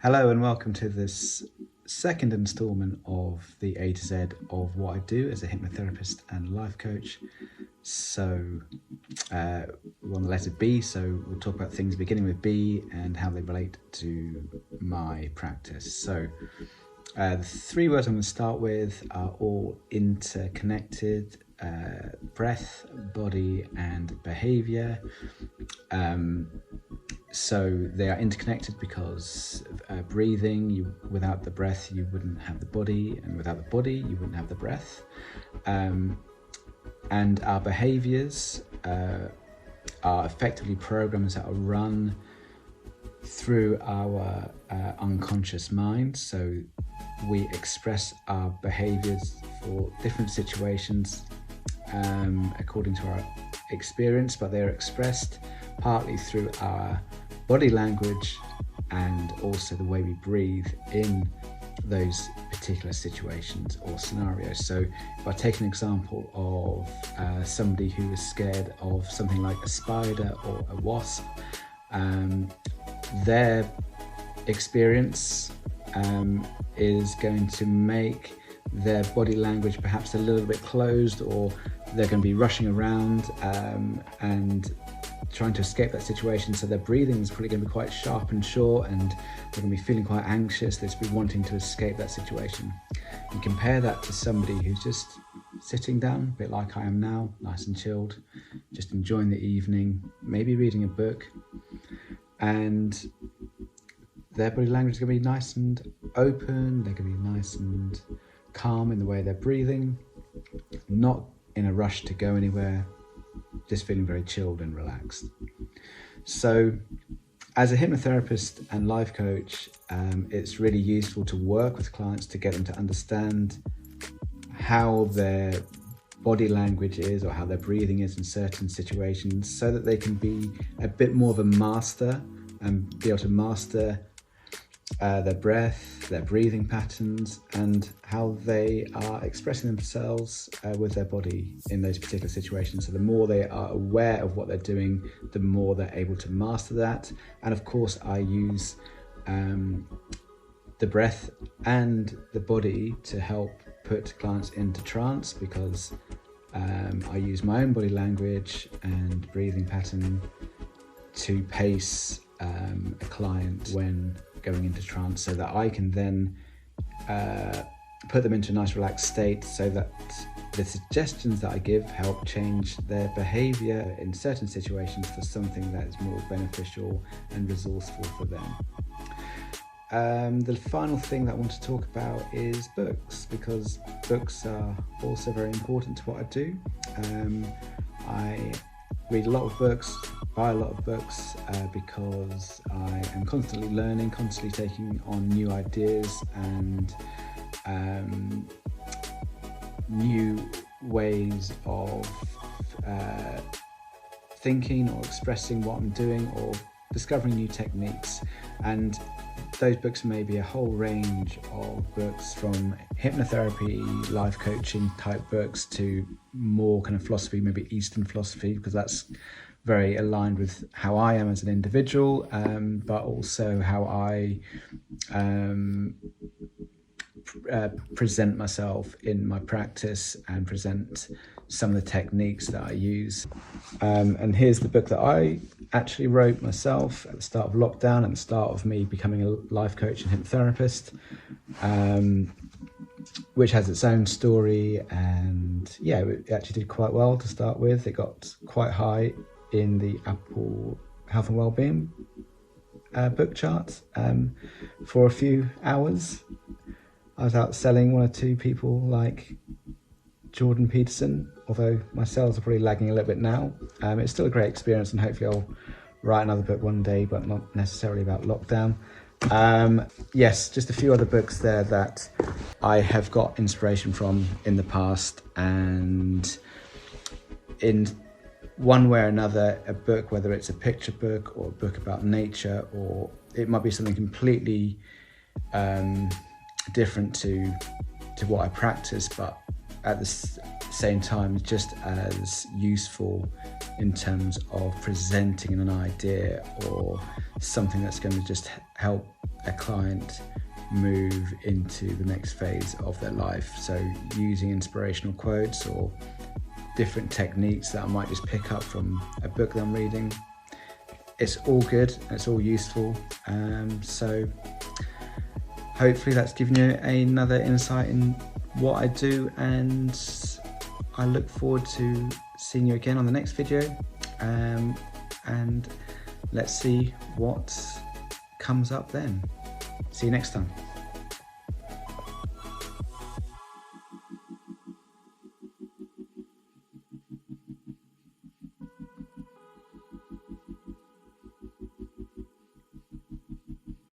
Hello and welcome to this second instalment of the A to Z of what I do as a hypnotherapist and life coach. So we're on the letter B, so we'll talk about things beginning with B and how they relate to my practice. So the three words I'm going to start with are all interconnected: breath, body, and behavior. So they are interconnected because breathing, without the breath you wouldn't have the body, and without the body you wouldn't have the breath. And our behaviors are effectively programs that are run through our unconscious mind. So we express our behaviors for different situations according to our experience, but they're expressed partly through our body language and also the way we breathe in those particular situations or scenarios. So if I take an example of somebody who is scared of something like a spider or a wasp, their experience is going to make their body language perhaps a little bit closed, or they're going to be rushing around and trying to escape that situation. So their breathing is probably going to be quite sharp and short, and they're going to be feeling quite anxious. They're just be wanting to escape that situation. And compare that to somebody who's just sitting down, a bit like I am now, nice and chilled, just enjoying the evening, maybe reading a book, and their body language is going to be nice and open. They're going to be nice and calm in the way they're breathing, not in a rush to go anywhere, just feeling very chilled and relaxed. So as a hypnotherapist and life coach, it's really useful to work with clients to get them to understand how their body language is or how their breathing is in certain situations, so that they can be a bit more of a master and be able to master their breath, their breathing patterns, and how they are expressing themselves with their body in those particular situations. So the more they are aware of what they're doing, the more they're able to master that. And of course, I use the breath and the body to help put clients into trance, because I use my own body language and breathing pattern to pace a client when going into trance, so that I can then put them into a nice relaxed state, so that the suggestions that I give help change their behavior in certain situations for something that is more beneficial and resourceful for them. The final thing that I want to talk about is books, because books are also very important to what I do. I read a lot of books, buy a lot of books, because I am constantly learning, constantly taking on new ideas and new ways of thinking or expressing what I'm doing, or discovering new techniques. And those books may be a whole range of books, from hypnotherapy, life coaching type books, to more kind of philosophy, maybe Eastern philosophy, because that's very aligned with how I am as an individual, but also how I present myself in my practice and present some of the techniques that I use. And here's the book that I actually wrote myself at the start of lockdown, at the start of me becoming a life coach and hypnotherapist, which has its own story. And yeah, it actually did quite well to start with. It got quite high in the Apple Health and Wellbeing book chart for a few hours. I was outselling one or two people like Jordan Peterson, although my sales are probably lagging a little bit now. It's still a great experience, and hopefully I'll write another book one day, but not necessarily about lockdown. Yes, just a few other books there that I have got inspiration from in the past, and in one way or another, a book, whether it's a picture book or a book about nature, or it might be something completely different to what I practice, but at the same time just as useful in terms of presenting an idea or something that's going to just help a client move into the next phase of their life. So using inspirational quotes or different techniques that I might just pick up from a book that I'm reading. It's all good, it's all useful. So hopefully that's given you another insight in what I do, and I look forward to seeing you again on the next video, and let's see what comes up then. See you next time.